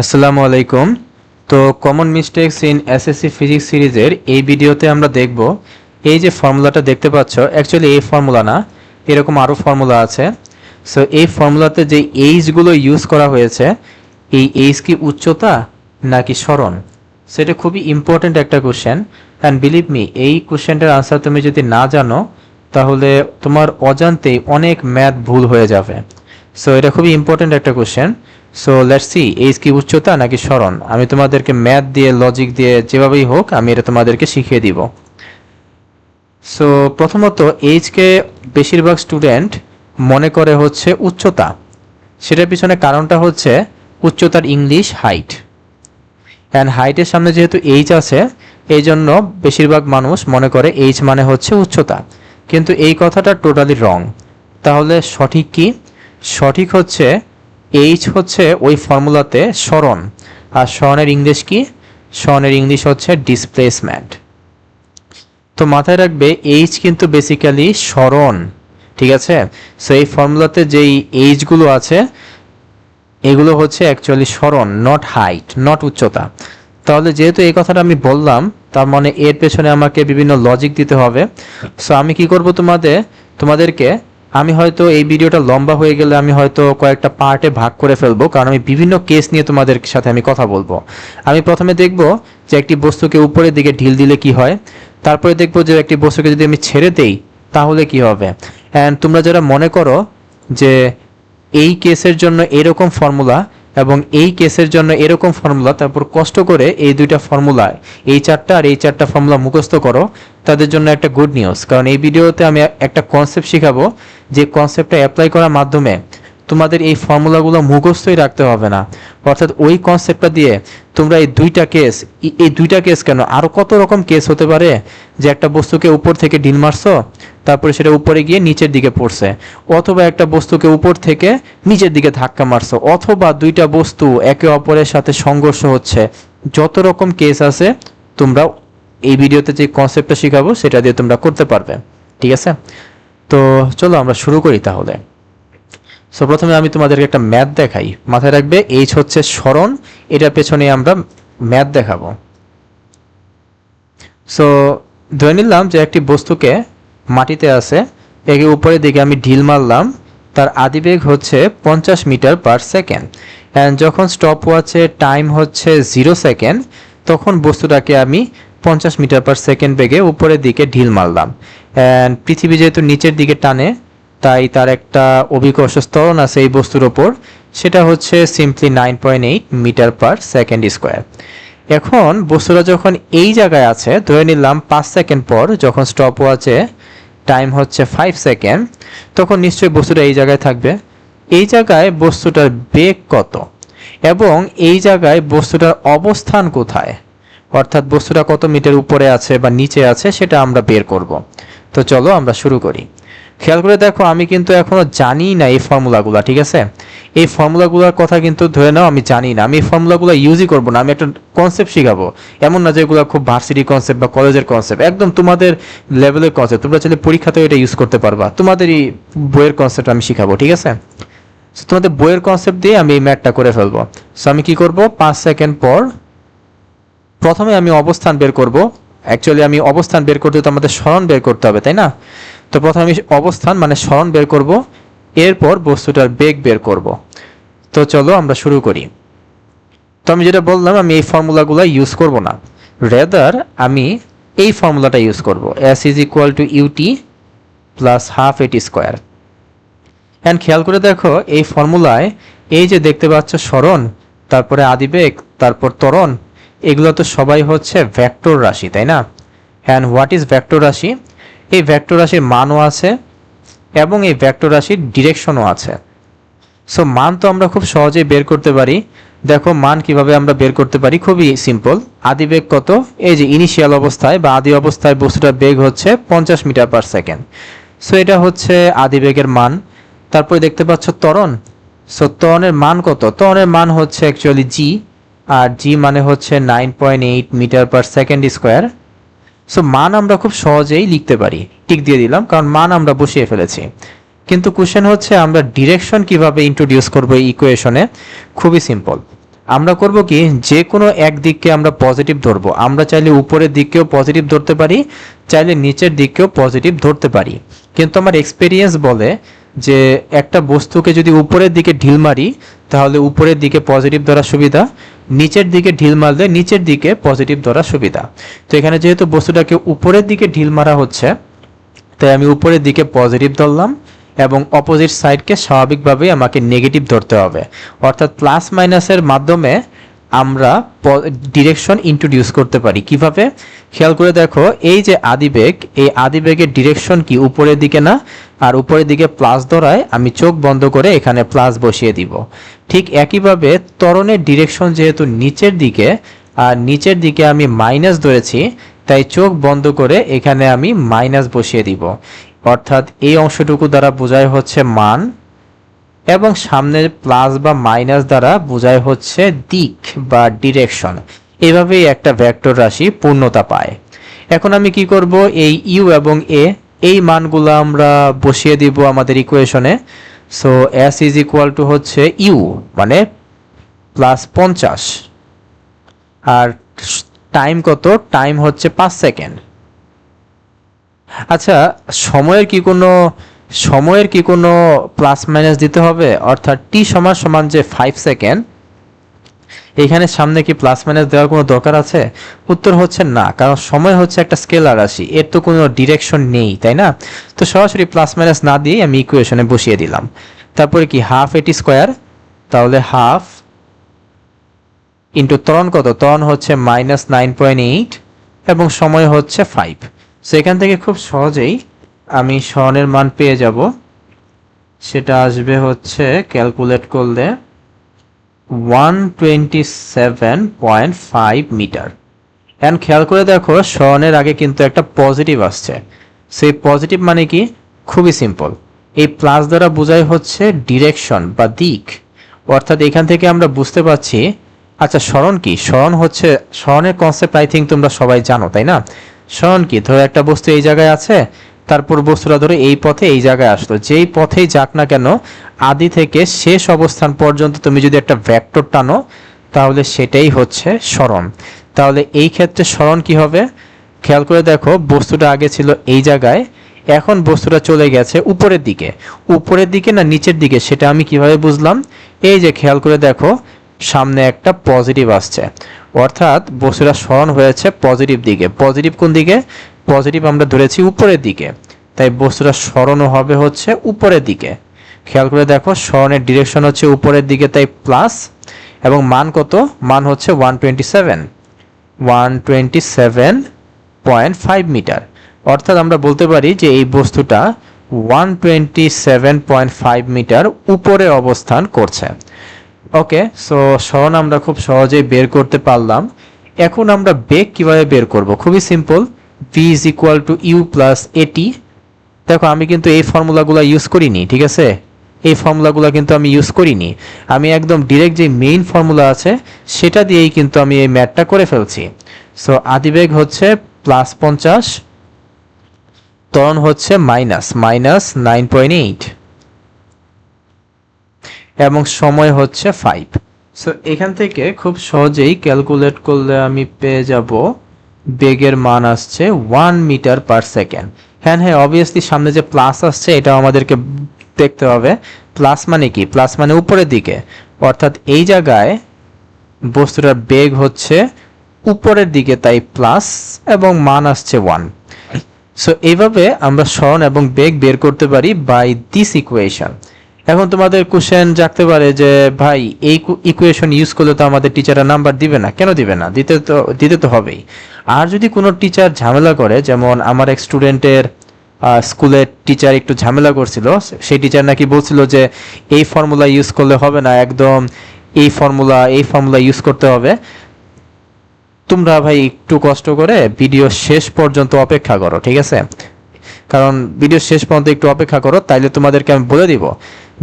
আসসালামু আলাইকুম। তো common mistakes in SSC physics সিরিজের এই ভিডিওতে আমরা দেখব এই যে ফর্মুলাটা দেখতে পাচ্ছ, অ্যাকচুয়ালি এই ফর্মুলা না, এরকম আরও ফর্মুলা আছে। সো এই ফর্মুলাতে যে এইচগুলো ইউজ করা হয়েছে, এই এইচ কি উচ্চতা নাকি সরণ, সেটা খুবই ইম্পর্ট্যান্ট একটা কোশ্চেন। অ্যান্ড বিলিভ মি, এই কোশ্চেনটার আনসার তুমি যদি না জানো তাহলে তোমার অজান্তেই অনেক ম্যাথ ভুল হয়ে যাবে। সো এটা খুবই ইম্পর্ট্যান্ট একটা question. So let's see, H কি উচ্চতা নাকি সরণ। আমি তোমাদেরকে ম্যাথ দিয়ে, লজিক দিয়ে, যেভাবেই হোক আমি এটা তোমাদেরকে শিখিয়ে দিব। সো প্রথমত এইচকে বেশিরভাগ স্টুডেন্ট মনে করে হচ্ছে উচ্চতা। সেটার পিছনে কারণটা হচ্ছে উচ্চতার ইংলিশ হাইট, অ্যান্ড হাইটের সামনে যেহেতু এইচ আছে এই জন্য বেশিরভাগ মানুষ মনে করে এইচ মানে হচ্ছে উচ্চতা, কিন্তু এই কথাটা টোটালি রং। তাহলে সঠিক কি? সঠিক হচ্ছে এইচ হচ্ছে ওই ফর্মুলাতে সরণ, আর সরণের ইংলিশ কি? সরণের ইংলিশ হচ্ছে ডিসপ্লেসমেন্ট। তো মাথায় রাখবে এইচ কিন্তু বেসিক্যালি সরণ, ঠিক আছে? সো এই ফর্মুলাতে যেই এইচগুলো আছে এগুলো হচ্ছে অ্যাকচুয়ালি সরণ, নট হাইট, নট উচ্চতা। তাহলে যেহেতু এই কথাটা আমি বললাম, তার মানে এর পেছনে আমাকে বিভিন্ন লজিক দিতে হবে। সো আমি কি করব, তোমাদেরকে আমি হয়তো এই ভিডিওটা লম্বা হয়ে গেলে আমি হয়তো কয়েকটা পার্টে ভাগ করে ফেলবো, কারণ আমি বিভিন্ন কেস নিয়ে তোমাদের সাথে আমি কথা বলবো। আমি প্রথমে দেখব যে একটি বস্তুকে উপরের দিকে ঢিল দিলে কি হয়, তারপরে দেখব যে একটি বস্তুকে যদি আমি ছেড়ে দেই তাহলে কি হবে। অ্যান্ড তোমরা যারা মনে করো যে এই কেসের জন্য এরকম ফর্মুলা এবং এই কেসের জন্য এরকম ফর্মুলা, তারপর কষ্ট করে এই দুইটা ফর্মুলা, এই চারটা আর এই চারটা ফর্মুলা মুখস্থ করো, তাদের জন্য একটা গুড নিউজ। কারণ এই ভিডিওতে আমি একটা কনসেপ্ট শেখাবো, যে কনসেপ্টটা অ্যাপ্লাই করার মাধ্যমে তোমাদের এই ফর্মুলাগুলো মুখস্থই রাখতে হবে না। অর্থাৎ ওই কনসেপ্টটা দিয়ে তোমরা এই দুইটা কেস কেন, আরও কত রকম কেস হতে পারে, যে একটা বস্তুকে উপর থেকে ঢিল মারছো, তারপরে সেটা উপরে গিয়ে নিচের দিকে পড়ছে, অথবা একটা বস্তুকে উপর থেকে নিচের দিকে ধাক্কা মারছো, অথবা দুইটা বস্তু একে অপরের সাথে সংঘর্ষ হচ্ছে। যত রকম কেস আছে তোমরা এই ভিডিওতে যে কনসেপ্টটা শেখাবো সেটা দিয়ে তোমরা করতে পারবে, ঠিক আছে? তো চলো আমরা শুরু করি তাহলে। সো প্রথমে আমি তোমাদেরকে একটা ম্যাথ দেখাই। মাথায় রাখবে এইচ হচ্ছে সরণ, এটার পেছনে আমরা ম্যাথ দেখাবো। সো ধরে নিলাম যে একটি বস্তুকে মাটিতে আছে, একে উপরের দিকে আমি ঢিল মারলাম, তার আদিবেগ হচ্ছে 50 মিটার পার সেকেন্ড। অ্যান্ড যখন স্টপ ওয়াচে টাইম হচ্ছে 0 সেকেন্ড, তখন বস্তুটাকে আমি 50 মিটার পার সেকেন্ড বেগে উপরের দিকে ঢিল মারলাম। অ্যান্ড পৃথিবী যেহেতু নিচের দিকে টানে, তাই তার একটা অভিকর্ষ ত্বরণ আছে এই বস্তুর ওপর, সেটা হচ্ছে simply 9.8 metre per second square. এখন বস্তুটা যখন এই জায়গায় আছে, ধরে নিলাম 5 সেকেন্ড পর যখন স্টপ ওয়াচে টাইম হচ্ছে 5 সেকেন্ড, তখন নিশ্চয়ই বস্তুটা এই জায়গায় থাকবে। এই জায়গায় বস্তুটার বেগ কত এবং এই জায়গায় বস্তুটার অবস্থান কোথায়, অর্থাৎ বস্তুটা কত মিটার উপরে আছে বা নিচে আছে, সেটা আমরা বের করব। তো চলো আমরা শুরু করি। খেয়াল করে দেখো, আমি কিন্তু এখনো জানি না এই ফর্মুলাগুলো, ঠিক আছে? এই ফর্মুলাগুলোর কথা কিন্তু ধরে নাও আমি জানি না, আমি এই ফর্মুলাগুলো ইউজই করবো না। আমি একটা কনসেপ্ট শিখাবো, এমন না যেগুলো খুব ভার্সিটি কনসেপ্ট বা কলেজের কনসেপ্ট, একদম তোমাদের লেভেলের কনসেপ্ট। তোমরা চাইলে পরীক্ষাতেও এটা ইউজ করতে পারবা। তোমাদের এই বইয়ের কনসেপ্ট আমি শিখাবো, ঠিক আছে? তোমাদের বইয়ের কনসেপ্ট দিয়ে আমি এই ম্যাথটা করে ফেলবো। সো আমি কি করব, 5 সেকেন্ড পর প্রথমে আমি অবস্থান বের করব। অ্যাকচুয়ালি আমি অবস্থান বের করতে তো আমাদের সরণ বের করতে হবে, তাই না? তো প্রথমে আমি অবস্থান মানে সরণ বের করব, এরপর বস্তুটার বেগ বের করব। তো চলো আমরা শুরু করি। তো আমি যেটা বললাম, আমি এই ফর্মুলাগুলো ইউজ করব না, রেদার আমি এই ফর্মুলাটা ইউজ করব, S is equal to u t plus half a t square. And খেয়াল করে দেখো, এই ফর্মুলায় এই যে দেখতে পাচ্ছ সরণ, তারপরে আদিবেগ, তারপর ত্বরণ, এগুলো তো সবাই হচ্ছে ভেক্টর রাশি, তাই না? অ্যান্ড হোয়াট ইজ ভেক্টর রাশি? এই ভেক্টর রাশির মানও আছে এবং এই ভেক্টর রাশির ডিরেকশনও আছে। সো মান তো আমরা খুব সহজেই বের করতে পারি। দেখো মান কিভাবে আমরা বের করতে পারি, খুবই সিম্পল। আদিবেগ কত? এই যে ইনিশিয়াল অবস্থায় বা আদি অবস্থায় বস্তুটার বেগ হচ্ছে 50 মিটার পার সেকেন্ড। সো এটা হচ্ছে আদিবেগের মান। তারপরে দেখতে পাচ্ছ ত্বরণ। সো ত্বরণের মান কত? ত্বরণের মান হচ্ছে অ্যাকচুয়ালি জি, আর জি মানে হচ্ছে 9.8 metre per second square. So মান আমরা খুব সহজেই লিখতে পারি, টিক দিয়ে দিলাম, কারণ মান আমরা বসিয়ে ফেলেছি। কিন্তু কোশ্চেন হচ্ছে আমরা ডিরেকশন কিভাবে ইন্ট্রোডিউস করবো এই ইকুয়েশনে। খুবই সিম্পল। আমরা করব কি, যে কোনো এক দিককে আমরা পজিটিভ ধরবো। আমরা চাইলে উপরের দিককেও পজিটিভ ধরতে পারি, চাইলে নিচের দিককেও পজিটিভ ধরতে পারি। কিন্তু আমার এক্সপেরিয়েন্স বলে যে একটা বস্তুকে যদি উপরের দিকে ঢিল মারি তাহলে উপরের দিকে পজিটিভ ধরার সুবিধা, নিচের দিকে ঢিল মারলে নিচের দিকে পজিটিভ ধরার সুবিধা। তো এখানে যেহেতু বস্তুটাকে উপরের দিকে ঢিল মারা হচ্ছে, তাই আমি উপরের দিকে পজিটিভ ধরলাম এবং অপোজিট সাইডকে স্বাভাবিকভাবেই আমাকে নেগেটিভ ধরতে হবে। অর্থাৎ প্লাস মাইনাসের মাধ্যমে আমরা ডিরেকশন ইন্ট্রোডিউস করতে পারি। কিভাবে? খেয়াল করে দেখো, এই যে আদিবেগ, এই আদিবেগের ডিরেকশন কি উপরের দিকে না? আর উপরের দিকে প্লাস ধরায় আমি চোখ বন্ধ করে এখানে প্লাস বসিয়ে দিব। ঠিক একইভাবে ত্বরণের ডিরেকশন যেহেতু নিচের দিকে, আর নিচের দিকে আমি মাইনাস ধরেছি, তাই চোখ বন্ধ করে এখানে আমি মাইনাস বসিয়ে দিব। অর্থাৎ এই অংশটুকু দ্বারা বোঝায় হচ্ছে মান, এবং সামনের প্লাস বা মাইনাস দ্বারা বোঝায় হচ্ছে দিক বা ডিরেকশন। এভাবেই একটা ভেক্টর রাশি পূর্ণতা পায়। এখন আমি কি করব, এই ইউ এবং এ এই মানগুলো আমরা বসিয়ে দিব আমাদের ইকুয়েশনে। So S is equal two হচ্ছে ইউ মানে +50, আর টাইম কত? টাইম হচ্ছে 5 সেকেন্ড। আচ্ছা, সময়ের কি কোনো প্লাস মাইনাস দিতে হবে? অর্থাৎ টি সমান সমান যে 5 সেকেন্ড, এখানে সামনে কি প্লাস মাইনাস দেওয়ার কোনো দরকার আছে? উত্তর হচ্ছে না, কারণ সময় হচ্ছে একটা স্কেলার রাশি, এর তো কোনো ডিরেকশন নেই, তাই না? তো সরাসরি প্লাস মাইনাস না দিয়ে আমি ইকুয়েশনে বসিয়ে দিলাম। তারপরে কি হাফ এটি স্কোয়ার, তাহলে হাফ ইন্টু ত্বরণ কত? ত্বরণ হচ্ছে -9.8 এবং সময় হচ্ছে 5। সো এখান থেকে খুব সহজেই আমি স্বর্ণের মান পেয়ে যাব। সেটা আসবে হচ্ছে ক্যালকুলেট করলে 127.5 মিটার। এখন খেয়াল করে দেখো, স্বর্ণের আগে কিন্তু একটা পজিটিভ আসছে। সেই পজিটিভ মানে কি? খুবই সিম্পল, এই প্লাস দ্বারা বোঝায় হচ্ছে ডিরেকশন বা দিক। অর্থাৎ এখান থেকে আমরা বুঝতে পারছি, আচ্ছা স্মরণ কি? স্মরণ হচ্ছে, স্মরণের কনসেপ্ট আই থিঙ্ক তোমরা সবাই জানো, তাই না? স্মরণ কি? ধরো একটা বস্তু এই জায়গায় আছে, তারপর বস্তুটা ধরে এই পথে এই জায়গায় আসলো, যেই পথেই যাক না কেন আদি থেকে শেষ অবস্থান পর্যন্ত তুমি যদি একটা ভেক্টর টানো তাহলে সেটাই হচ্ছে স্মরণ। তাহলে এই ক্ষেত্রে স্মরণ কি হবে? খেয়াল করে দেখো, বস্তুটা আগে ছিল এই জায়গায়, এখন বস্তুটা চলে গেছে উপরের দিকে। উপরের দিকে না নিচের দিকে, সেটা আমি কিভাবে বুঝলাম? এই যে খেয়াল করে দেখো, সামনে একটা পজিটিভ আসছে, অর্থাৎ বস্তুটা স্মরণ হয়েছে পজিটিভ দিকে। পজিটিভ কোন দিকে? পজিটিভ আমরা ধরেছি উপরের দিকে, তাই বস্তুটা স্মরণও হবে হচ্ছে উপরের দিকে। খেয়াল করে দেখো, স্মরণের ডিরেকশন হচ্ছে উপরের দিকে, তাই প্লাস, এবং মান কত? মান হচ্ছে 127.5 মিটার। অর্থাৎ আমরা বলতে পারি যে এই বস্তুটা 127.5 মিটার উপরে অবস্থান করছে। ওকে, সো স্মরণ আমরা খুব সহজেই বের করতে পারলাম। এখন আমরা বেগ কিভাবে বের করব? খুবই simple, v is equal to u plus at। দেখো আমি কিন্তু এই ফর্মুলাগুলো ইউজ করিনি, ঠিক আছে? এই ফর্মুলাগুলো কিন্তু আমি ইউজ করিনি, আমি একদম ডিরেক্ট যে মেইন ফর্মুলা আছে সেটা দিয়েই কিন্তু আমি এই ম্যাথটা করে ফেলছি। সো আদিবেগ হচ্ছে +50, ত্বরণ হচ্ছে -9.8 এবং সময় হচ্ছে 5। সো এখান থেকে খুব সহজেই ক্যালকুলেট করলে আমি পেয়ে যাব বেগের মান আসছে 1 মিটার পার সেকেন্ড। হ্যাঁ, অবভিয়াসলি সামনে যে প্লাস আসছে এটাও আমাদেরকে দেখতে হবে। প্লাস মানে কি? প্লাস মানে উপরের দিকে, অর্থাৎ এই জায়গায় বস্তুটার বেগ হচ্ছে উপরের দিকে, তাই প্লাস, এবং মান আসছে 1। সো এইভাবে আমরা স্মরণ এবং বেগ বের করতে পারি বাই দিস ইকুয়েশন। এখন তোমাদের কোশ্চেন জাগতে পারে যে ভাই এই ইকুয়েশন ইউজ করলে তো আমাদের টিচাররা নাম্বার দিবে না। কেন দিবে না? দিতে তো হবেই। আর যদি কোনো টিচার ঝামেলা করে, যেমন আমার এক স্টুডেন্টের স্কুলের টিচার একটু ঝামেলা করছিল, সেই টিচার নাকি বলছিল যে এই ফর্মুলা ইউজ করলে হবে না, একদম এই ফর্মুলা ইউজ করতে হবে। তোমরা ভাই একটু কষ্ট করে ভিডিও শেষ পর্যন্ত অপেক্ষা করো, ঠিক আছে? কারণ ভিডিও শেষ পর্যন্ত একটু অপেক্ষা করো, তাইলে তোমাদেরকে আমি বলে দিব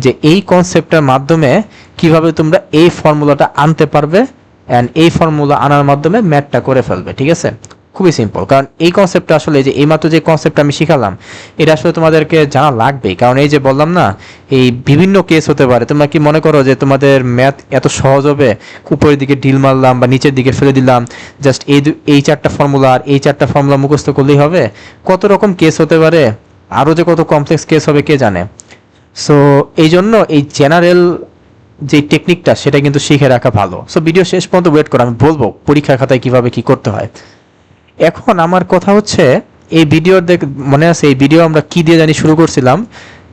যে এই কনসেপ্টের মাধ্যমে কিভাবে তোমরা এই ফর্মুলাটা আনতে পারবে, অ্যান্ড এই ফর্মুলা আনার মাধ্যমে ম্যাথটা করে ফেলবে, ঠিক আছে? খুবই সিম্পল, কারণ এই কনসেপ্টটা আসলে যে এইমাত্র যে কনসেপ্ট আমি শিখালাম এটা আসলে তোমাদেরকে জানা লাগবেই, কারণ এই যে বললাম না এই বিভিন্ন কেস হতে পারে। তোমরা কি মনে করো যে তোমাদের ম্যাথ এত সহজ হবে? উপরের দিকে ঢিল মারলাম বা নিচের দিকে ফেলে দিলাম, জাস্ট এই চারটা ফর্মুলা আর এই চারটা ফর্মুলা মুখস্থ করলেই হবে? কত রকম কেস হতে পারে, আরও যে কত কমপ্লেক্স কেস হবে কে জানে। সো এই জন্য এই জেনারেল যে টেকনিকটা সেটা কিন্তু শিখে রাখা ভালো। সো ভিডিও শেষ পর্যন্ত ওয়েট করো, আমি বলবো পরীক্ষার খাতায় কিভাবে কি করতে হয়। এখন আমার কথা হচ্ছে, এই ভিডিওর মনে আছে এই ভিডিও আমরা কি দিয়ে জানি শুরু করছিলাম,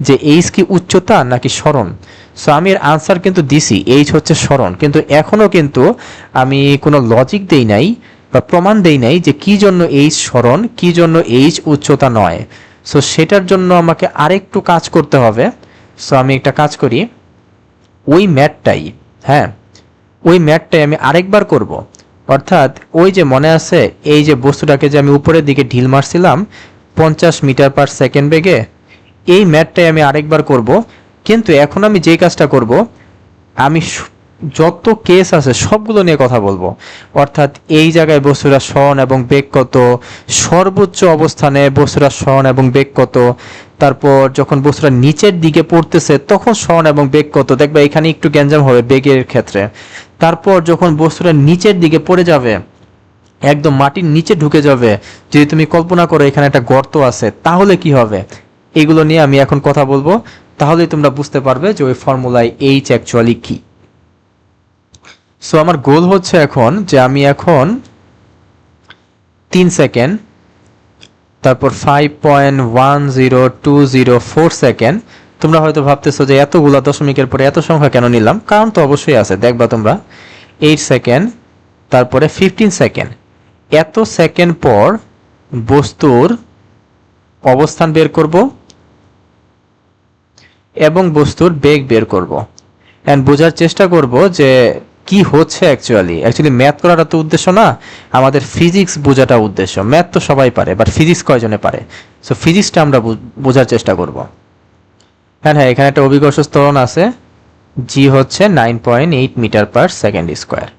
যে এইচ কি উচ্চতা নাকি স্মরণ? সো আমি এর আনসার কিন্তু দিছি, এইচ হচ্ছে স্মরণ, কিন্তু এখনও কিন্তু আমি কোনো লজিক দেই নাই বা প্রমাণ দেই নাই যে কি জন্য এইচ স্মরণ, কি জন্য এইচ উচ্চতা নয়। সো সেটার জন্য আমাকে আরেকটু কাজ করতে হবে। সো আমি একটা কাজ করি, ওই ম্যাথটাই, হ্যাঁ ওই ম্যাথটাই আমি আরেকবার করব। অর্থাৎ ওই যে মনে আছে এই যে বস্তুটাকে যে আমি উপরের দিকে ঢিল মারছিলাম 50 মিটার/সেকেন্ড বেগে, এই ম্যাথটাই আমি আরেকবার করব। কিন্তু এখন আমি যেই কাজটা করব, আমি যত কেস আছে সবগুলো নিয়ে কথা বলবো। অর্থাৎ এই জায়গায় বস্তুরা স্মরণ এবং বেগ কত, সর্বোচ্চ অবস্থানে বস্তুরা স্মরণ এবং বেগ কত, তারপর যখন বস্তুরা নিচের দিকে পড়তেছে তখন স্মরণ এবং বেগ কত, দেখবে এখানে একটু গ্যাঞ্জাম হবে বেগের ক্ষেত্রে। তারপর যখন বস্তুরা নিচের দিকে পড়ে যাবে, একদম মাটির নিচে ঢুকে যাবে, যদি তুমি কল্পনা করো এখানে একটা গর্ত আছে, তাহলে কি হবে, এগুলো নিয়ে আমি এখন কথা বলবো। তাহলেই তোমরা বুঝতে পারবে যে ওই ফর্মুলায় এইচ অ্যাকচুয়ালি কি। সো আমার গোল হচ্ছে এখন যে আমি এখন 3 সেকেন্ড, তারপর 5.10204 সেকেন্ড। তোমরা হয়তো ভাবতেছো যে এতগুলা দশমিকের পরে এত সংখ্যা কেন নিলাম, কারণ তো অবশ্যই আছে, দেখবা তোমরা। 8 সেকেন্ড, তারপরে 15 সেকেন্ড। এত সেকেন্ড পর বস্তুর অবস্থান বের করব এবং বস্তুর বেগ বের করব, এন্ড বোঝার চেষ্টা করব যে কি হচ্ছে অ্যাকচুয়ালি। ম্যাথ করাটা তো উদ্দেশ্য না, আমাদের ফিজিক্স বোঝাটা উদ্দেশ্য। ম্যাথ তো সবাই পারে, বাট ফিজিক্স কয়জনে পারে? সো ফিজিক্সটা আমরা বোঝার চেষ্টা করব। হ্যাঁ হ্যাঁ, এখানে একটা অভিকর্ষ ত্বরণ আছে, জি হচ্ছে 9.8 মিটার/সেকেন্ড স্কোয়ার।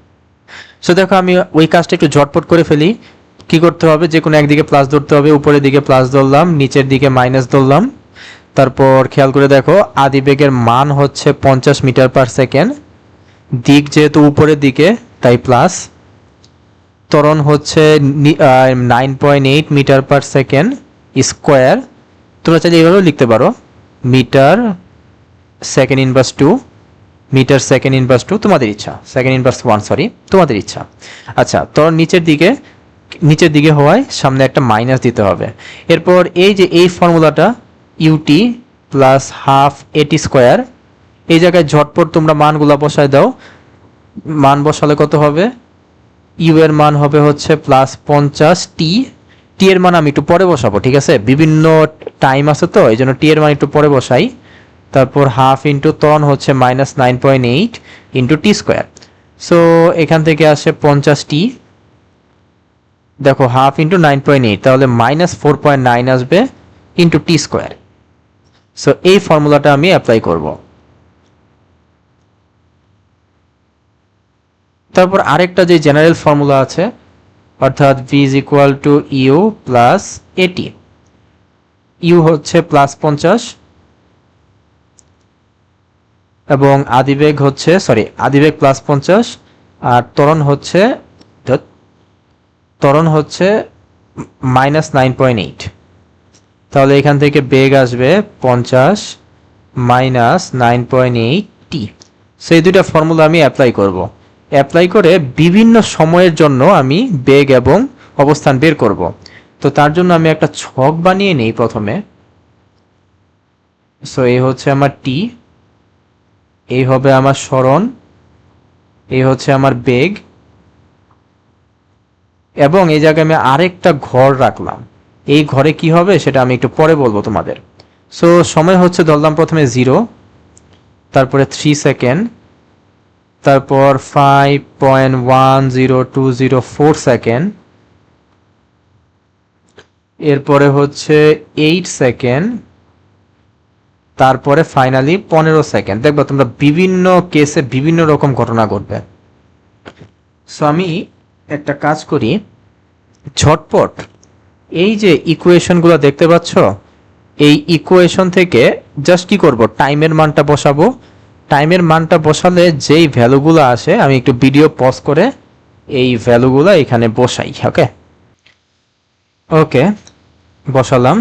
সো দেখো আমি ওই কাজটা একটু ঝটপট করে ফেলি। কি করতে হবে, যে কোনো একদিকে প্লাস ধরতে হবে, উপরের দিকে প্লাস ধরলাম, নিচের দিকে মাইনাস ধরলাম। তারপর খেয়াল করে দেখো আদিবেগের মান হচ্ছে 50 মিটার/সেকেন্ড, দিক যেহেতু উপরের দিকে তাই প্লাস। ত্বরণ হচ্ছে 9.8 মিটার/সেকেন্ড স্কোয়ার। তোমরা চাইলে এইভাবেও লিখতে পারো, metre second inverse 2, metre second inverse 2, তোমাদের ইচ্ছা, সেকেন্ড ইনভার্স 1, সরি তোমাদের ইচ্ছা। আচ্ছা, ত্বরণ নিচের দিকে হওয়ায় সামনে একটা মাইনাস দিতে হবে। এরপর এই যে এই ফর্মুলাটা UT plus half a t square, এই জায়গায় ঝটপট তোমরা মানগুলা বসায় দাও। মান বসালে কত হবে, ইউ এর মান হবে হচ্ছে +50, টি এর মান আমি একটু পরে বসাবো, ঠিক আছে, বিভিন্ন টাইম আছে তো এই জন্য টি এর মান একটু পরে বসাই। তারপর হাফ ইন্টু ত্বরণ হচ্ছে -9.8 ইন্টু টি স্কোয়ার। সো এখান থেকে আসে 50t, দেখো হাফ ইন্টু 9.8 তাহলে -4.9 আসবে ইন্টু টি স্কোয়ার। সো এই ফর্মুলাটা আমি অ্যাপ্লাই করব। তারপর আরেকটা যে জেনারেল ফর্মুলা আছে, অর্থাৎ v is equal to u plus a t. U হচ্ছে +50 এবং আদিবেগ +50 আর ত্বরণ হচ্ছে -9.8। তাহলে এখান থেকে বেগ আসবে 50 -9.8t। সেই দুইটা ফর্মুলা আমি অ্যাপ্লাই করব। অ্যাপ্লাই করে বিভিন্ন সময়ের জন্য আমি বেগ এবং অবস্থান বের করব। তো তার জন্য আমি একটা ছক বানিয়ে নেই প্রথমে। সো এই হচ্ছে আমার টি, এই হবে আমার স্মরণ, এই হচ্ছে আমার বেগ, এবং এই জায়গায় আমি আরেকটা ঘর রাখলাম। এই ঘরে কি হবে সেটা আমি একটু পরে বলবো তোমাদের। সো সময় হচ্ছে ধরলাম প্রথমে 0, তারপরে 3 সেকেন্ড, তারপর 5.10204 সেকেন্ড, এরপরে হচ্ছে 8 সেকেন্ড, তারপরে ফাইনালি 15 সেকেন্ড। দেখবা তোমরা বিভিন্ন কেসে বিভিন্ন রকম ঘটনা ঘটবে। সো আমি একটা কাজ করি, ঝটপট এই যে ইকুয়েশনগুলো দেখতে পাচ্ছ, এই ইকুয়েশন থেকে জাস্ট কি করব, টাইমের মানটা বসাবো। টাইমের মানটা বসালে যেই ভ্যালুগুলো আসে, আমি একটু ভিডিও পজ করে এই ভ্যালুগুলো এখানে বসাই। ওকে ওকে বসালাম।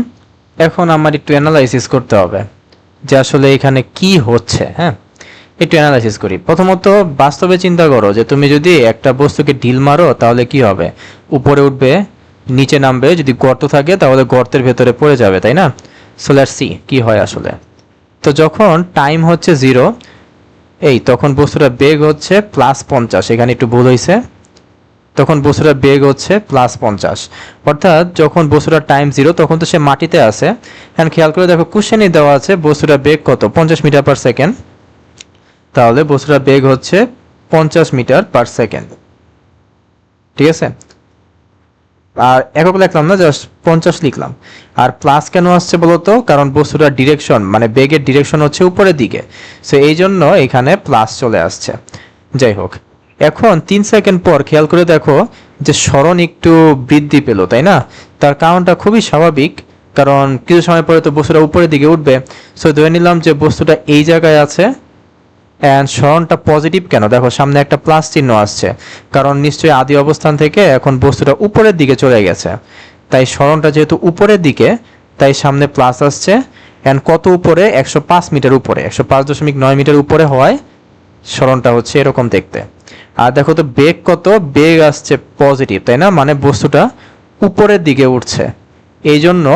এখন আমার একটু অ্যানালাইসিস করতে হবে যে আসলে এখানে কি হচ্ছে। হ্যাঁ, একটু অ্যানালাইসিস করি। প্রথমত বাস্তবে চিন্তা করো যে তুমি যদি একটা বস্তুকে ঢিল মারো তাহলে কি হবে, উপরে উঠবে, নিচে নামবে, যদি গর্ত থাকে তাহলে গর্তের ভেতরে পড়ে যাবে, তাই না? সো লেটস সি কি হয় আসলে। তো যখন টাইম হচ্ছে 0, এই তখন বস্তুটা বেগ হচ্ছে +50, এখানে একটু ভুল হয়েছে। তখন বস্তুটা বেগ হচ্ছে +50, অর্থাৎ যখন বস্তুটা টাইম 0 তখন তো সে মাটিতে আছে। এখন খেয়াল করে দেখো কোশ্চেনই দেওয়া আছে বস্তুটা বেগ কত, 50 মিটার পার সেকেন্ড। তাহলে বস্তুটার বেগ হচ্ছে 50 মিটার পার সেকেন্ড। ঠিক আছে, আর একক লিখলাম না, জাস্ট 50 লিখলাম। আর প্লাস কেন আসছে বলতো, কারণ বস্তুটার ডিরেকশন মানে বেগের ডিরেকশন হচ্ছে উপরের দিকে, সো এই জন্য এখানে প্লাস চলে আসছে। যাই হোক, এখন 3 সেকেন্ড পর খেয়াল করে দেখো যে সরণ একটু বৃদ্ধি পেল, তাই না? তার কারণটা খুবই স্বাভাবিক, কারণ কিছু সময় পরে তো বস্তুটা উপরের দিকে উঠবে। সো ধরে নিলাম যে বস্তুটা এই জায়গায় আছে। অ্যান্ড সরণটা পজিটিভ কেন, দেখো সামনে একটা প্লাস চিহ্ন আসছে, কারণ নিশ্চয়ই আদি অবস্থান থেকে এখন বস্তুটা উপরের দিকে চলে গেছে, তাই সরণটা যেহেতু উপরের দিকে তাই সামনে প্লাস আসছে। অ্যান্ড কত উপরে, 105 মিটার উপরে, 105.9 মিটার উপরে হওয়ায় সরণটা হচ্ছে এরকম দেখতে। আর দেখো তো বেগ কত, বেগ আসছে পজিটিভ, তাই না? মানে বস্তুটা উপরের দিকে উঠছে, এই জন্য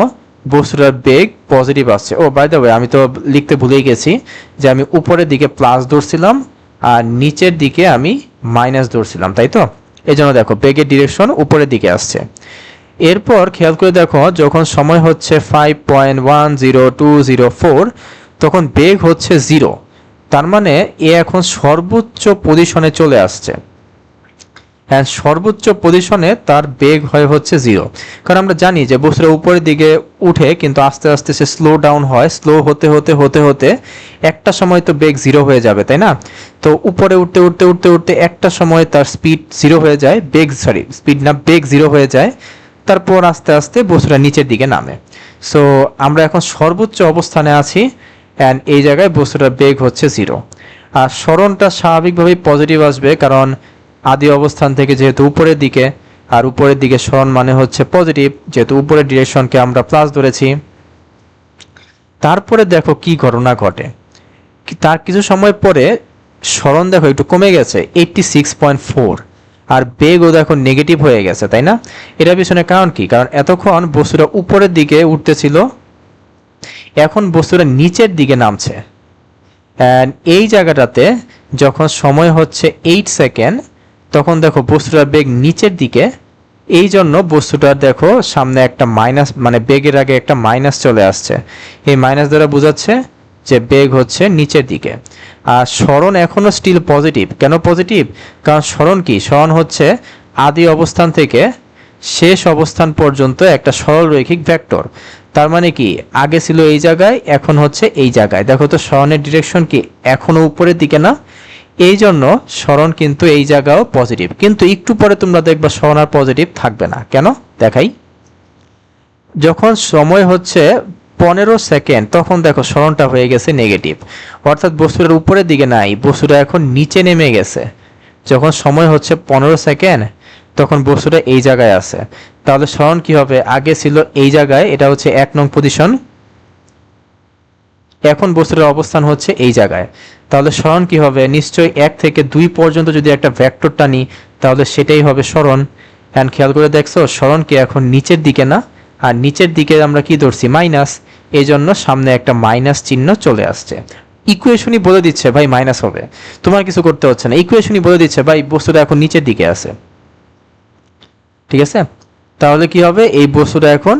বস্তুটার বেগ পজিটিভ আসছে। ও বাই দ্য ওয়ে, আমি তো লিখতে ভুলেই গেছি যে আমি উপরের দিকে প্লাস ধরছিলাম আর নিচের দিকে আমি মাইনাস ধরছিলাম, তাই তো? এই জন্য দেখো বেগের ডিরেকশন উপরের দিকে আসছে। এরপর খেয়াল করে দেখো যখন সময় হচ্ছে 5.10204 তখন বেগ হচ্ছে 0, তার মানে এ এখন সর্বোচ্চ পজিশনে চলে আসছে। হ্যাঁ, সর্বোচ্চ পজিশনে তার বেগ হচ্ছে 0, কারণ আমরা জানি যে বস্তুটা উপরের দিকে উঠে কিন্তু আস্তে আস্তে সে স্লো ডাউন হয়, স্লো হতে হতে হতে হতে একটা সময় তো বেগ 0 হয়ে যাবে, তাই না? তো উপরে উঠতে উঠতে উঠতে উঠতে একটা সময় তার স্পিড 0 হয়ে যায়, স্পিড না, বেগ 0 হয়ে যায়। তারপর আস্তে আস্তে বস্তুটা নিচের দিকে নামে। সো আমরা এখন সর্বোচ্চ অবস্থানে আছি, অ্যান্ড এই জায়গায় বস্তুটার বেগ হচ্ছে 0। আর সরণটা স্বাভাবিকভাবেই পজিটিভ আসবে, কারণ আদি অবস্থান থেকে যেহেতু উপরের দিকে, আর উপরের দিকে সরণ মানে হচ্ছে পজিটিভ, যেহেতু উপরের ডিরেকশনকে আমরা প্লাস ধরেছি। তারপরে দেখো কি ঘটনা ঘটে, তার কিছু সময় পরে সরণ দেখো একটু কমে গেছে 86.4, আর বেগও দেখো নেগেটিভ হয়ে গেছে, তাই না? এটার পিছনে কারণ কি, কারণ এতক্ষণ বস্তুটা উপরের দিকে উঠতেছিল, এখন বস্তুটা নিচের দিকে নামছে। অ্যান্ড এই জায়গাটাতে যখন সময় হচ্ছে 8 সেকেন্ড তখন দেখো বস্তুটার বেগ নিচের দিকে, এই জন্য বস্তুটার দেখো সামনে একটা মাইনাস, মানে বেগের আগে একটা মাইনাস চলে আসছে। এই মাইনাস দ্বারা বোঝাচ্ছে যে বেগ হচ্ছে নিচের দিকে। আর সরণ এখনো স্টিল পজিটিভ। কেন পজিটিভ? কারণ সরণ কি, সরণ হচ্ছে আদি অবস্থান থেকে শেষ অবস্থান পর্যন্ত একটা সরলরৈখিক ভেক্টর। তার মানে কি, আগে ছিল এই জায়গায়, এখন হচ্ছে এই জায়গায়। দেখো তো সরণের ডিরেকশন কি এখনো উপরের দিকে না, এই জন্য সরণ কিন্তু এই জায়গাও পজিটিভ। কিন্তু একটু পরে তোমরা দেখবা সরণ আর পজিটিভ থাকবে না। কেন দেখাই, যখন সময় হচ্ছে 15 সেকেন্ড তখন দেখো সরণটা হয়ে গেছে নেগেটিভ, অর্থাৎ বস্তুটার উপরের দিকে নাই, বস্তুটা এখন নিচে নেমে গেছে। যখন সময় হচ্ছে 15 সেকেন্ড তখন বস্তুটা এই জায়গায় আছে, তাহলে সরণ কি হবে, আগে ছিল এই জায়গায়, এটা হচ্ছে 1 নং পজিশন, এখন বস্তুটার অবস্থান হচ্ছে এই জায়গায়। তাহলে সরণ কি হবে, নিশ্চয়ই 1 থেকে 2 পর্যন্ত যদি একটা ভেক্টর টানি তাহলে সেটাই হবে সরণ। এন্ড খেয়াল করে দেখছো সরণ কি এখন নিচের দিকে না, আর নিচের দিকে আমরা কি ধরছি, মাইনাস, এই জন্য সামনে একটা মাইনাস চিহ্ন চলে আসছে। ইকুয়েশনই বলে দিচ্ছে ভাই মাইনাস হবে, তোমার কিছু করতে হচ্ছে না, ইকুয়েশনই বলে দিচ্ছে ভাই বস্তুটা এখন নিচের দিকে আছে। ঠিক আছে, তাহলে কি হবে, এই বস্তুটা এখন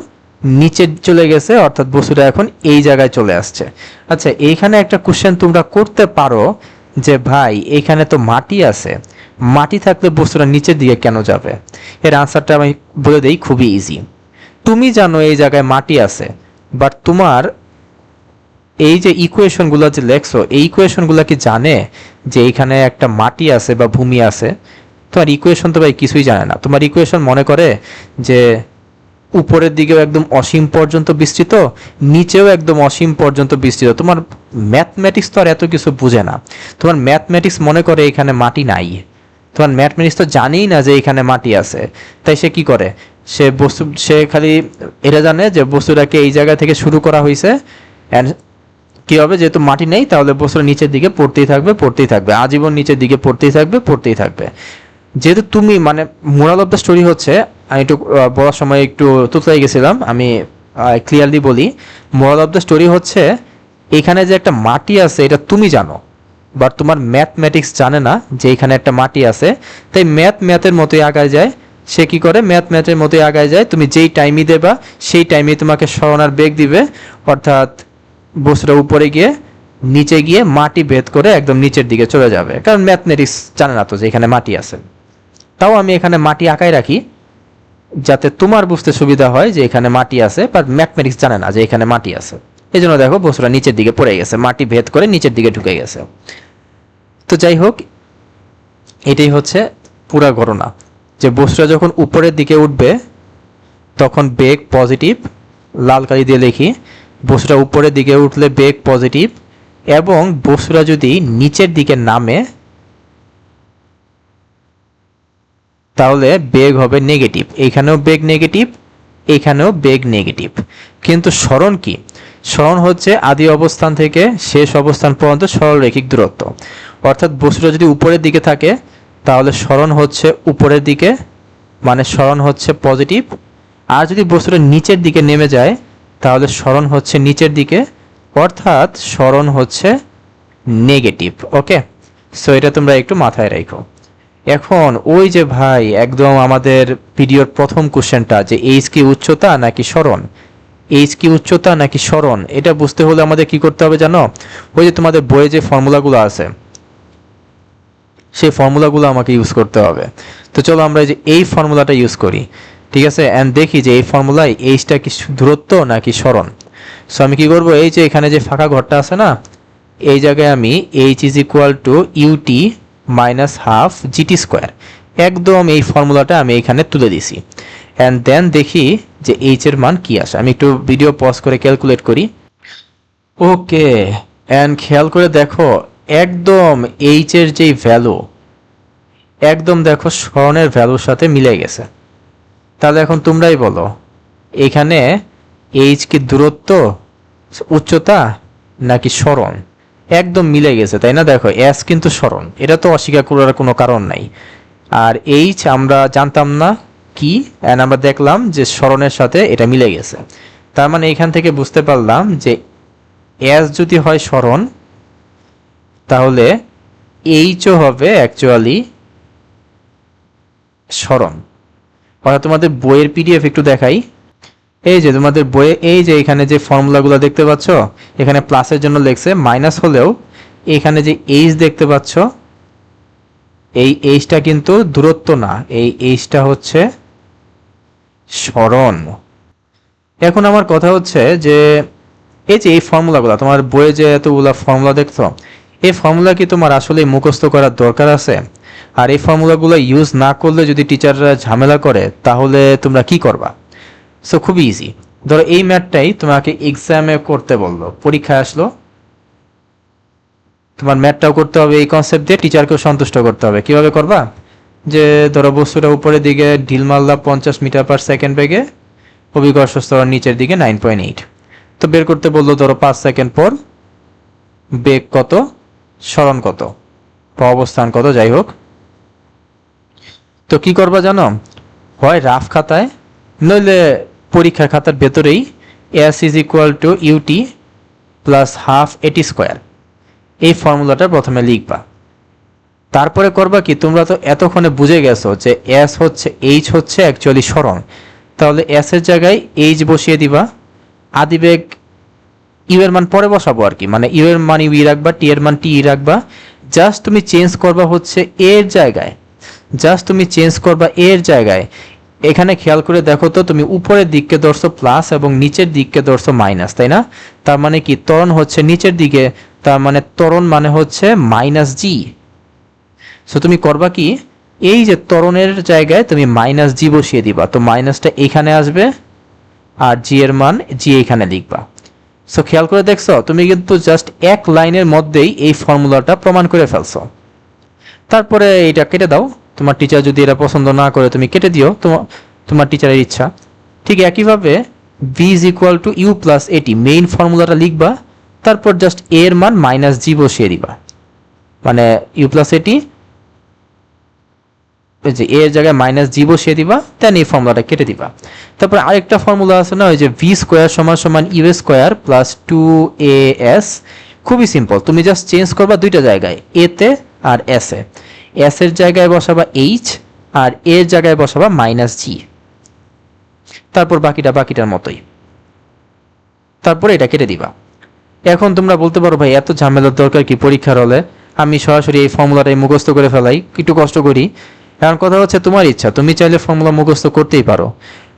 নিচে চলে গেছে, অর্থাৎ বস্তুটা এখন এই জায়গায় চলে আসছে। আচ্ছা, এইখানে একটা কোশ্চেন তোমরা করতে পারো যে ভাই এখানে তো মাটি আছে, মাটি থাকলে বস্তুটা নিচের দিকে কেন যাবে? এর আনসারটা আমি বলে দেই, খুবই ইজি। তুমি জানো এই জায়গায় মাটি আছে, বাট তোমার এই যে ইকুয়েশনগুলো যে লেখছো এই ইকুয়েশনগুলো কি জানে যে এইখানে একটা মাটি আছে বা ভূমি আছে? তোমার ইকুয়েশন তো ভাই কিছুই জানে না। তোমার ইকুয়েশন মনে করে যে উপরের দিকেও একদম অসীম পর্যন্ত বিস্তৃত, নিচেও একদম অসীম পর্যন্ত বিস্তৃত। তোমার ম্যাথমেটিক্স তো আর এত কিছু বুঝে না। তোমার ম্যাথমেটিক্স মনে করে এখানে মাটি নাই। তোমার ম্যাথমেটিক্স তো জানেই না যে এখানে মাটি আছে। তাই সে কি করে, সে খালি এটা জানে যে বস্তুটাকে এই জায়গা থেকে শুরু করা হয়েছে, অ্যান্ড কি হবে, যেহেতু মাটি নেই তাহলে বস্তুটা নিচের দিকে পড়তেই থাকবে আজীবন, নিচের দিকে পড়তেই থাকবে। যেহেতু তুমি মানে মোরাল অফ দ্য স্টোরি হচ্ছে, আমি একটু বলার সময় একটু তুতলাই গেছিলাম, আমি ক্লিয়ারলি বলি। মোরাল অফ দ্য স্টোরি হচ্ছে এখানে যে একটা মাটি আছে এটা তুমি জানো, বাট তোমার ম্যাথমেটিক্স জানে না যে এখানে একটা মাটি আছে। তাই ম্যাথের মতোই আগায় যায়। সে কি করে, ম্যাথের মতোই আগায় যায়। তুমি যেই টাইমই দেবা সেই টাইমে তোমাকে সরানোর বেগ দিবে, অর্থাৎ বস্তুটা উপরে গিয়ে নিচে গিয়ে মাটি ভেদ করে একদম নিচের দিকে চলে যাবে, কারণ ম্যাথমেটিক্স জানে না তো যে এখানে মাটি আছে। তাও আমি এখানে মাটি আঁকায় রাখি যাতে তোমার বুঝতে সুবিধা হয় যে এখানে মাটি আছে, বাট ম্যাথমেটিক্স জানে না যে এখানে মাটি আছে। এই জন্য দেখো বস্তুটা নিচের দিকে পড়ে গেছে, মাটি ভেদ করে নিচের দিকে ঢুকে গেছে। তো যাই হোক, এটাই হচ্ছে পুরা ঘটনা, যে বস্তুটা যখন উপরের দিকে উঠবে তখন বেগ পজিটিভ, লাল কালি দিয়ে লিখি, বস্তুটা উপরের দিকে উঠলে বেগ পজিটিভ, এবং বস্তুটা যদি নিচের দিকে নামে তাহলে বেগ হবে নেগেটিভ। এইখানেও বেগ নেগেটিভ, এইখানেও বেগ নেগেটিভ। কিন্তু সরণ কি, সরণ হচ্ছে আদি অবস্থান থেকে শেষ অবস্থান পর্যন্ত সরলরৈখিক দূরত্ব। অর্থাৎ বস্তুটা যদি উপরের দিকে থাকে তাহলে সরণ হচ্ছে উপরের দিকে, মানে সরণ হচ্ছে পজিটিভ। আর যদি বস্তুটা নিচের দিকে নেমে যায় তাহলে সরণ হচ্ছে নিচের দিকে, অর্থাৎ সরণ হচ্ছে নেগেটিভ। ওকে, সো এটা তোমরা একটু মাথায় রাখো। এখন ওই যে ভাই একদম আমাদের ভিডিওর প্রথম কোশ্চেনটা, যে এইচ কি উচ্চতা নাকি সরণ, এইচ কি উচ্চতা নাকি সরণ, এটা বুঝতে হলে আমাদের কি করতে হবে জানো? ওই যে তোমাদের বইয়ে যে ফর্মুলাগুলো আছে সেই ফর্মুলাগুলো আমাকে ইউজ করতে হবে। তো চলো আমরা এই ফর্মুলাটা ইউজ করি, ঠিক আছে? অ্যান্ড দেখি যে এই ফর্মুলায় এইচটা কি দূরত্ব নাকি সরণ। সো আমি কি করবো, এই যে এখানে যে ফাঁকা ঘরটা আছে না, এই জায়গায় আমি h is equal to u t minus half g t square, একদম এই ফর্মুলাটা আমি এখানে তুলে দিছি। অ্যান্ড দেন দেখি যে এইচ এর মান কি আসে। আমি একটু ভিডিও পজ করে ক্যালকুলেট করি। ওকে, অ্যান্ড খেয়াল করে দেখো একদম এইচ এর যেই ভ্যালু একদম দেখো সরণের ভ্যালুর সাথে মিলে গেছে। তাহলে এখন তোমরাই বলো এখানে এইচ কি দূরত্ব, উচ্চতা নাকি সরণ? একদম মিলে গেছে, তাই না? দেখো এস কিন্তু সরণ, এটা তো অস্বীকার করার কোনো কারণ নাই। আর এইচ আমরা জানতাম না কি, এন্ড আমরা দেখলাম যে সরণের সাথে এটা মিলে গেছে। তার মানে এখান থেকে বুঝতে পারলাম যে এস যদি হয় সরণ তাহলে এইচও হবে অ্যাকচুয়ালি সরণ। অর্থাৎ তোমাদের বইয়ের পিডিএফ একটু দেখাই। এই যে তোমাদের বইয়ে এই যে এখানে যে ফর্মুলাগুলো দেখতে পাচ্ছ, এখানে প্লাসের জন্য লেখছে, মাইনাস হলেও এখানে যে এইচ দেখতে পাচ্ছ, এই এইচটা কিন্তু দূরত্ব না, এই এইচটা হচ্ছে সরণ। এখন আমার কথা হচ্ছে যে এই যে এই ফর্মুলাগুলো তোমার বইয়ে যে এতগুলো ফর্মুলা দেখছো, এই ফর্মুলা কি তোমার আসলে মুখস্থ করার দরকার আছে? আর এই ফর্মুলাগুলো ইউজ না করলে যদি টিচাররা ঝামেলা করে তাহলে তোমরা কি করবা? সো খুবই ইজি। ধরো এই ম্যাথটাই তোমাকে এক্সামে করতে বললো, পরীক্ষায় আসলো, তোমার ম্যাথটাও করতে হবে এই কনসেপ্ট দিয়ে, টিচারকেও সন্তুষ্ট করতে হবে। কিভাবে করবা? যে ধরো বস্তুটা উপরের দিকে ঢিল মারলা 50 মিটার পার সেকেন্ড বেগে, অভিকর্ষ স্তর নিচের দিকে 9.8। তো বের করতে বললো ধরো 5 সেকেন্ড পর বেগ কত, সরণ কত বা অবস্থান কত, যাই হোক। তো কি করবা জানো? হয় রাফ খাতায় নইলে পরীক্ষা খাতার ভেতরেই s is equal to u t plus half a t square, এই ফর্মুলাটা প্রথমে লিখবা। তারপরে করবা কি, তোমরা তো এতক্ষণে বুঝে গেছো যে এস হচ্ছে, এইচ হচ্ছে অ্যাকচুয়ালি সরণ, তাহলে এস এর জায়গায় এইচ বসিয়ে দিবা, আদিবেগ ইউ এর মান পরে বসাবো আর কি, মানে ইউ এর মান ইউ রাখবা, টি এর মান টি রাখবা। জাস্ট তুমি চেঞ্জ করবা হচ্ছে এর জায়গায়, জাস্ট তুমি চেঞ্জ করবা এর জায়গায়। এখানে খেয়াল করে দেখো তো, তুমি উপরের দিককে ধরছো প্লাস এবং নিচের দিককে ধরছো মাইনাস, তাই না? তার মানে কি ত্বরণ হচ্ছে নিচের দিকে, তার মানে ত্বরণ মানে হচ্ছে মাইনাস জি। সো তুমি করবা কি, এই যে ত্বরণের জায়গায় তুমি মাইনাস জি বসিয়ে দিবা, তো মাইনাসটা এখানে আসবে আর জি এর মান জি এখানে লিখবা। সো খেয়াল করে দেখছো, তুমি কিন্তু জাস্ট এক লাইনের মধ্যেই এই ফর্মুলাটা প্রমাণ করে ফেলছো। তারপরে এটা কেটে দাও, তোমার টিচার যদি এটা পছন্দ না করে তুমি কেটে দিও, তোমার টিচারের ইচ্ছা। ঠিক একইভাবে v is equal to u plus a t main ফর্মুলাটা লিখবা, তারপর জাস্ট a এর মান মাইনাস জি বসিয়ে দিবা, মানে ইউ প্লাস এটি ওই যে a এর জায়গায় মাইনাস জি বসিয়ে দিবা, দেন এই ফর্মুলাটা কেটে দিবা। তারপর আরেকটা ফর্মুলা আছে না, ওই যে ভি স্কোয়ার সমান সমান ইউ স্কোয়ার প্লাস 2as। খুবই সিম্পল, তুমি জাস্ট চেঞ্জ করবা দুইটা জায়গায়, এ তে আর এস এ। এস এর জায়গায় বসাবা এইচ আর এর জায়গায় বসাবা মাইনাস জি, তারপর বাকিটার মতোই, তারপরে এটা কেটে দিবা। এখন তোমরা বলতে পারো ভাই এত ঝামেলার দরকার কি পরীক্ষার হলে, আমি সরাসরি এই ফর্মুলাটাই মুখস্থ করে ফেলাই, একটু কষ্ট করি। এখন কথা হচ্ছে তোমার ইচ্ছা, তুমি চাইলে ফর্মুলা মুখস্থ করতেই পারো,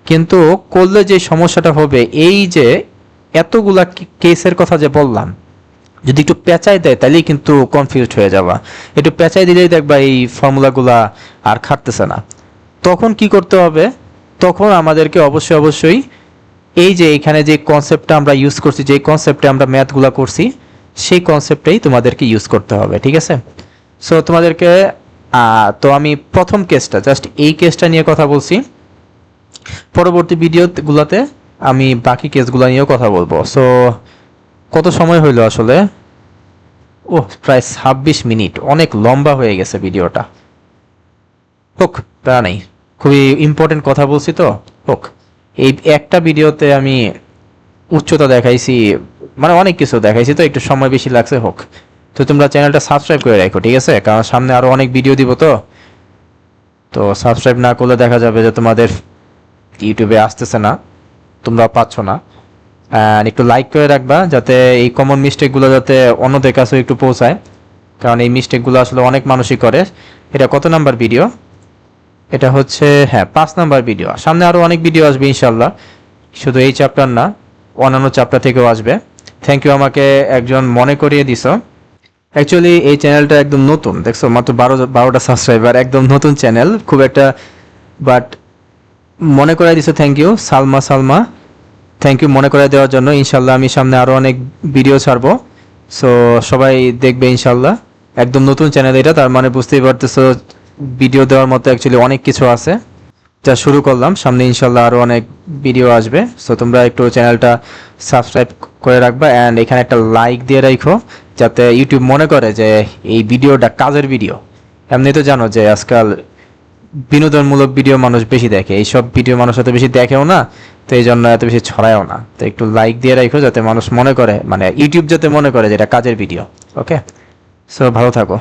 কিন্তু করলে যে সমস্যাটা হবে এই যে এতগুলা কেসের কথা যে বললাম, যদি একটু পেঁচাই দেয় তাহলেই কিন্তু কনফিউজড হয়ে যাবা। একটু পেঁচাই দিলেই দেখবা এই ফর্মুলাগুলা আর খাটতেছে না। তখন কি করতে হবে, তখন আমাদেরকে অবশ্যই এই যে এখানে যে কনসেপ্টটা আমরা ইউজ করছি, যে কনসেপ্টে আমরা ম্যাথগুলা করছি, সেই কনসেপ্টটাই তোমাদেরকে ইউজ করতে হবে, ঠিক আছে? সো তোমাদেরকে তো আমি প্রথম কেসটা, জাস্ট এই কেসটা নিয়ে কথা বলছি, পরবর্তী ভিডিওগুলোতে আমি বাকি কেসগুলো নিয়েও কথা বলবো। সো কত সময় হইলো আসলে, প্রায় 26 মিনিট, অনেক লম্বা হয়ে গেছে ভিডিওটা। হোক, প্যারা নেই, খুবই ইম্পর্টেন্ট কথা বলছি তো, হোক। এই একটা ভিডিওতে আমি উচ্চতা দেখাইছি, মানে অনেক কিছু দেখাইছি, তো একটু সময় বেশি লাগছে, হোক। তো তোমরা চ্যানেলটা সাবস্ক্রাইব করে রাখো, ঠিক আছে? কারণ সামনে আরো অনেক ভিডিও দিব, তো সাবস্ক্রাইব না করলে দেখা যাবে যে তোমাদের ইউটিউবে আসতেছে না, তোমরা পাচ্ছ না। একটু লাইক করে রাখবা যাতে এই কমন মিস্টেকগুলো যাতে অন্যদের কাছেও একটু পৌঁছায়, কারণ এই মিস্টেকগুলো আসলে অনেক মানুষই করে। এটা কত নাম্বার ভিডিও? এটা হচ্ছে 5 নাম্বার ভিডিও। সামনে আরো অনেক ভিডিও আসবে ইনশাল্লাহ, শুধু এই চ্যাপ্টার না, অন্যান্য চ্যাপ্টার থেকেও আসবে। থ্যাংক ইউ, আমাকে একজন মনে করিয়ে দিছো। অ্যাকচুয়ালি এই চ্যানেলটা একদম নতুন, দেখছো মাত্র 12টা সাবস্ক্রাইবার, একদম নতুন চ্যানেল, খুব একটা, বাট মনে করাই দিছো, thank you Salma, thank you মনে করাই দেওয়ার জন্য। ইনশাল্লাহ আমি সামনে আরো অনেক ভিডিও ছাড়বো, সো সবাই দেখবে ইনশাল্লাহ। একদম নতুন চ্যানেল এটা, তার মানে বুঝতেই পারতেছো ভিডিও দেওয়ার মতো অ্যাকচুয়ালি অনেক কিছু আছে, যা শুরু করলাম। সামনে ইনশাল্লাহ আরো অনেক ভিডিও আসবে, সো তোমরা একটু চ্যানেলটা সাবস্ক্রাইব করে রাখবা, অ্যান্ড এখানে একটা লাইক দিয়ে রাখো যাতে ইউটিউব মনে করে যে এই ভিডিওটা কাজের ভিডিও। এমনি তো জানো যে আজকাল বিনোদনমূলক ভিডিও মানুষ বেশি দেখে, এইসব ভিডিও মানুষ এত বেশি দেখেও না, তো এই জন্য এত বেশি ছড়ায়ও না। তো একটু লাইক দিয়ে রাখো যাতে মানুষ মনে করে, মানে ইউটিউব যাতে মনে করে যে এটা কাজের ভিডিও। ওকে, সো ভালো থাকো।